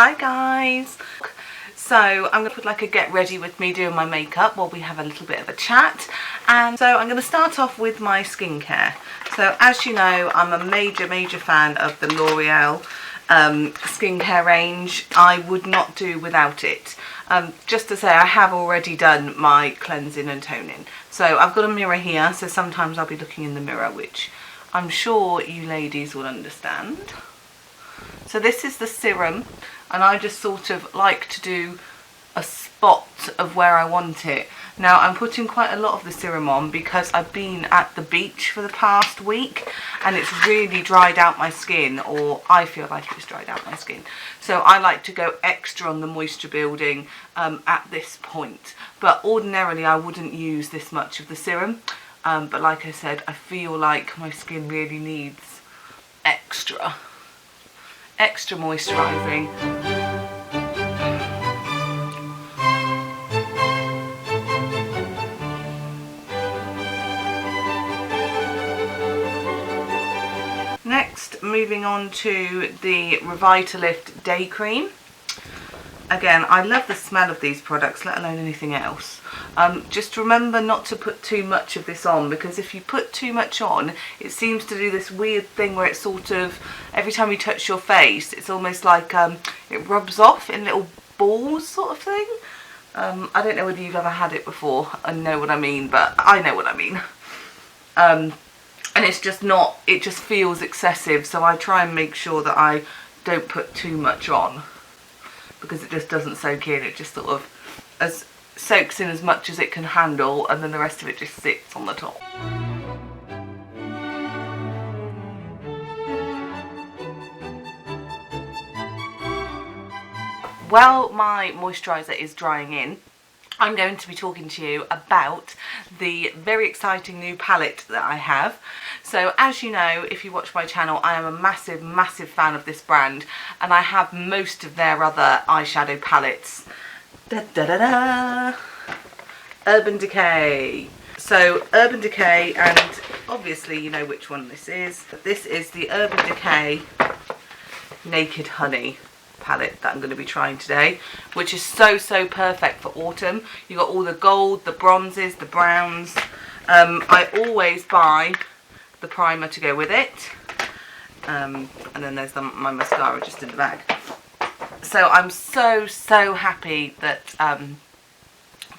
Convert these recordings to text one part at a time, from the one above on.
Hi guys! So I'm going to put like a get ready with me doing my makeup while we have a little bit of a chat. And so I'm going to start off with my skincare. So as you know, I'm a major fan of the L'Oreal skincare range. I would not do without it. Just to say, I have already done my cleansing and toning. So I've got a mirror here, so sometimes I'll be looking in the mirror, which I'm sure you ladies will understand. So this is the serum, and I just sort of like to do a spot of where I want it. Now I'm putting quite a lot of the serum on because I've been at the beach for the past week and it's really dried out my skin, or I feel like it's dried out my skin. So I like to go extra on the moisture building at this point. But ordinarily I wouldn't use this much of the serum. But like I said, I feel like my skin really needs extra moisturising. Next, moving on to the Revitalift Day Cream. Again, I love the smell of these products, let alone anything else. Just remember not to put too much of this on, because if you put too much on, it seems to do this weird thing where it's sort of, every time you touch your face, it's almost like it rubs off in little balls sort of thing. I don't know whether you've ever had it before and know what I mean, but I know what I mean. And it's just not, it just feels excessive, so I try and make sure that I don't put too much on, because it just doesn't soak in. It just sort of soaks in as much as it can handle, and then the rest of it just sits on the top. While my moisturiser is drying in, I'm going to be talking to you about the very exciting new palette that I have. So as you know, if you watch my channel, I am a massive fan of this brand, and I have most of their other eyeshadow palettes. Da da da da! Urban Decay. So Urban Decay, and obviously you know which one this is. This is the Urban Decay Naked Honey palette that I'm going to be trying today, which is so perfect for autumn. You got all the gold, the bronzes, the browns. I always buy the primer to go with it, and then there's my mascara just in the bag. So I'm so happy that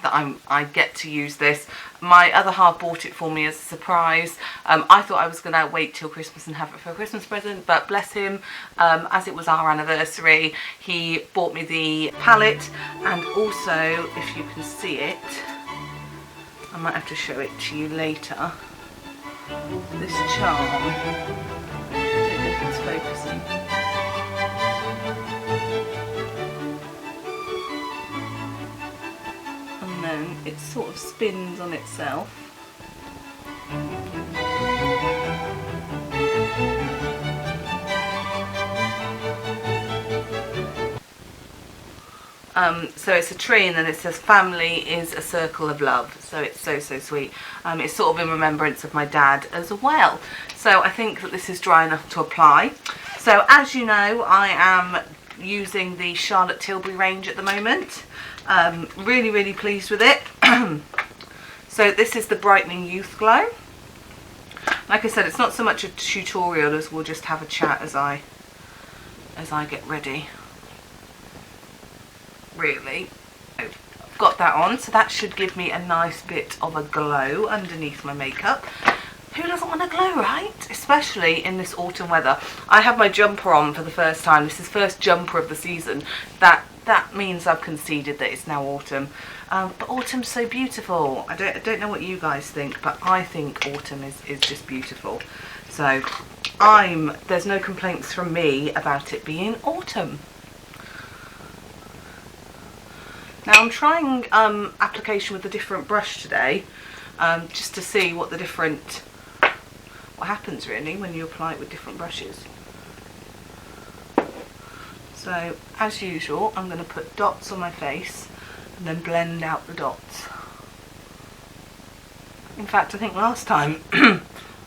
I get to use this. My other half bought it for me as a surprise. I thought I was going to wait till Christmas and have it for a Christmas present, but bless him, as it was our anniversary, he bought me the palette. And also, if you can see it, I might have to show it to you later, this charm. I don't know if it's focusing. And then it sort of spins on itself. So it's a tree, and then it says family is a circle of love. So it's so sweet. It's sort of in remembrance of my dad as well. So I think that this is dry enough to apply. So as you know, I am using the Charlotte Tilbury range at the moment. Really pleased with it. So this is the Brightening Youth Glow. Like I said, it's not so much a tutorial as we'll just have a chat as I get ready. Really, I've got that on, so that should give me a nice bit of a glow underneath my makeup. Who doesn't want a glow, right? Especially in this autumn weather. I have my jumper on for the first time. This is first jumper of the season. That means I've conceded that it's now autumn. But autumn's so beautiful. I don't know what you guys think, but I think autumn is just beautiful. So there's no complaints from me about it being autumn. Now I'm trying application with a different brush today, just to see what happens really when you apply it with different brushes. So as usual, I'm going to put dots on my face and then blend out the dots. In fact, I think last time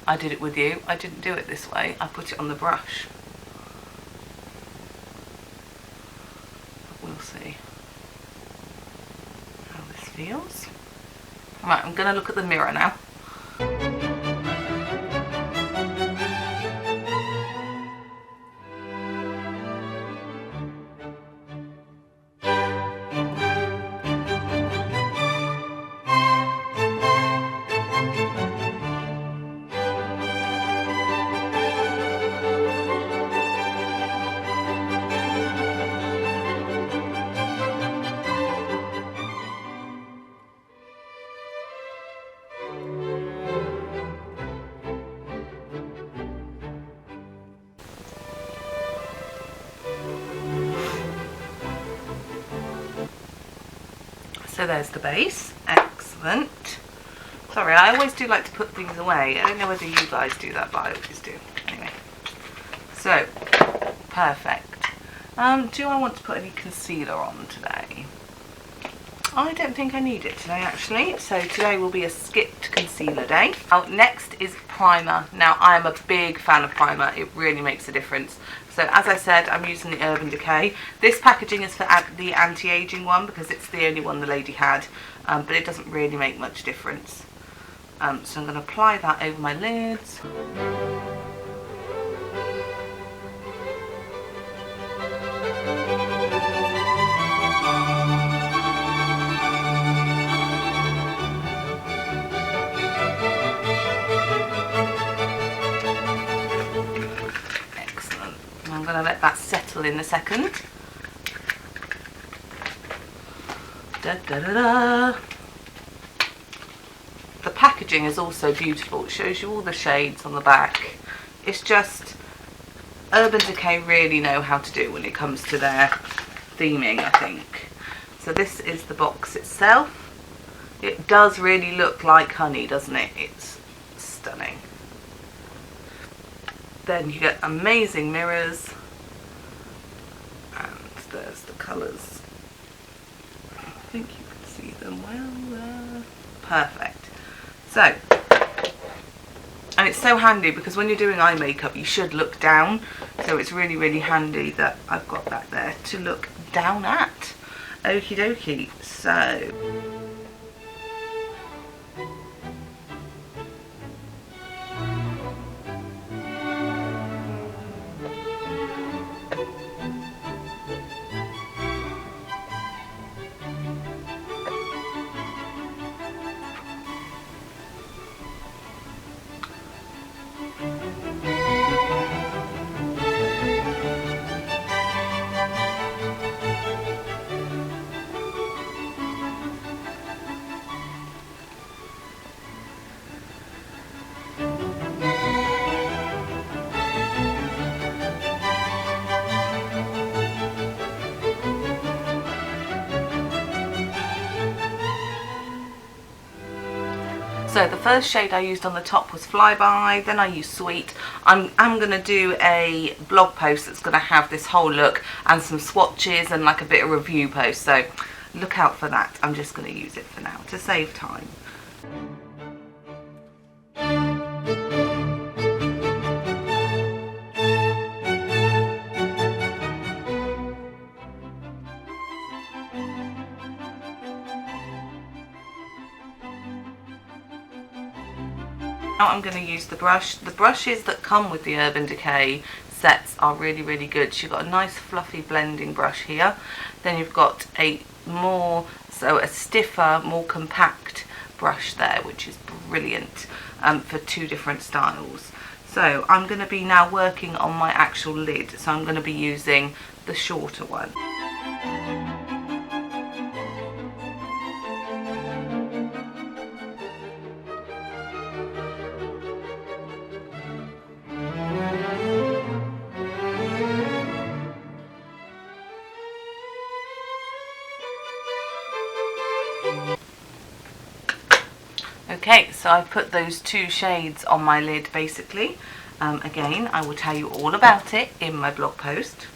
I did it with you, I didn't do it this way. I put it on the brush. see how this feels. Right, I'm going to look at the mirror now. So there's the base. Excellent. Sorry, I always do like to put things away. I don't know whether you guys do that, but I always do. Anyway. So, perfect. Do I want to put any concealer on today? I don't think I need it today, actually. So today will be a skipped concealer day. Next is primer. Now, I am a big fan of primer. It really makes a difference. So as I said, I'm using the Urban Decay. This packaging is for the anti-aging one because it's the only one the lady had, but it doesn't really make much difference. So I'm going to apply that over my lids. I'm going to let that settle in a second. Da, da, da, da. The packaging is also beautiful. It shows you all the shades on the back. It's just, Urban Decay really know how to do when it comes to their theming, I think. So this is the box itself. It does really look like honey, doesn't it? It's stunning. Then you get amazing mirrors, and there's the colours. I think you can see them well there. Perfect. So, and it's so handy because when you're doing eye makeup you should look down, so it's really, really handy that I've got that there to look down at. Okie dokie. So So the first shade I used on the top was Flyby, then I used Sweet. I'm going to do a blog post that's going to have this whole look and some swatches and like a bit of review post, so look out for that. I'm just going to use it for now to save time. Now I'm going to use the brush. The brushes that come with the Urban Decay sets are really, really good. You've got a nice fluffy blending brush here. Then you've got a stiffer, more compact brush there, which is brilliant for two different styles. So I'm going to be now working on my actual lid. So I'm going to be using the shorter one. Okay, so I've put those two shades on my lid basically. Again, I will tell you all about it in my blog post.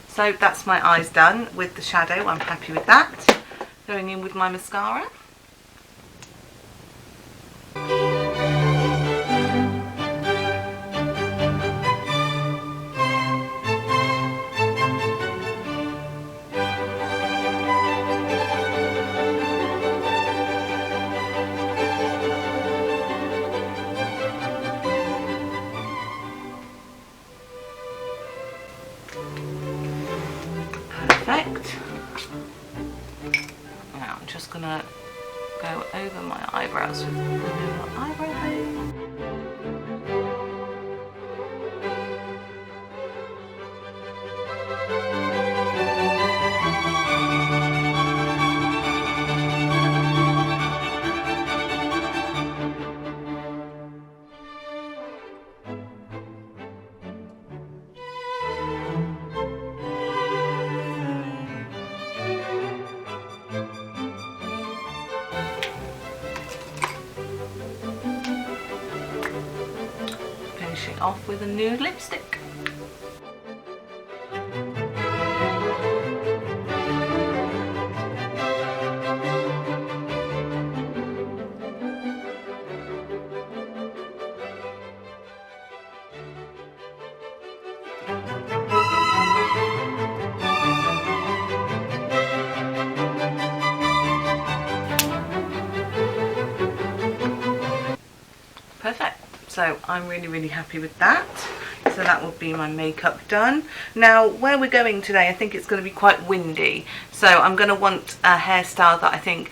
So that's my eyes done with the shadow. I'm happy with that. Going in with my mascara. Perfect. Now I'm just gonna go over my eyebrows with the little eyebrow hose. Finishing off with a nude lipstick. Perfect. So I'm really happy with that. So that will be my makeup done. Now where we're going today, I think it's going to be quite windy, so I'm going to want a hairstyle that I think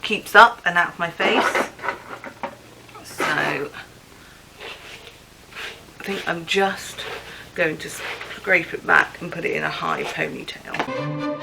keeps up and out of my face. So I think I'm just going to scrape it back and put it in a high ponytail.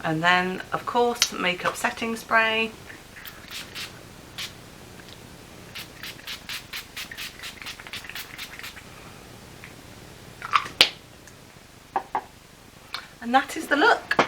And then, of course, makeup setting spray. And that is the look.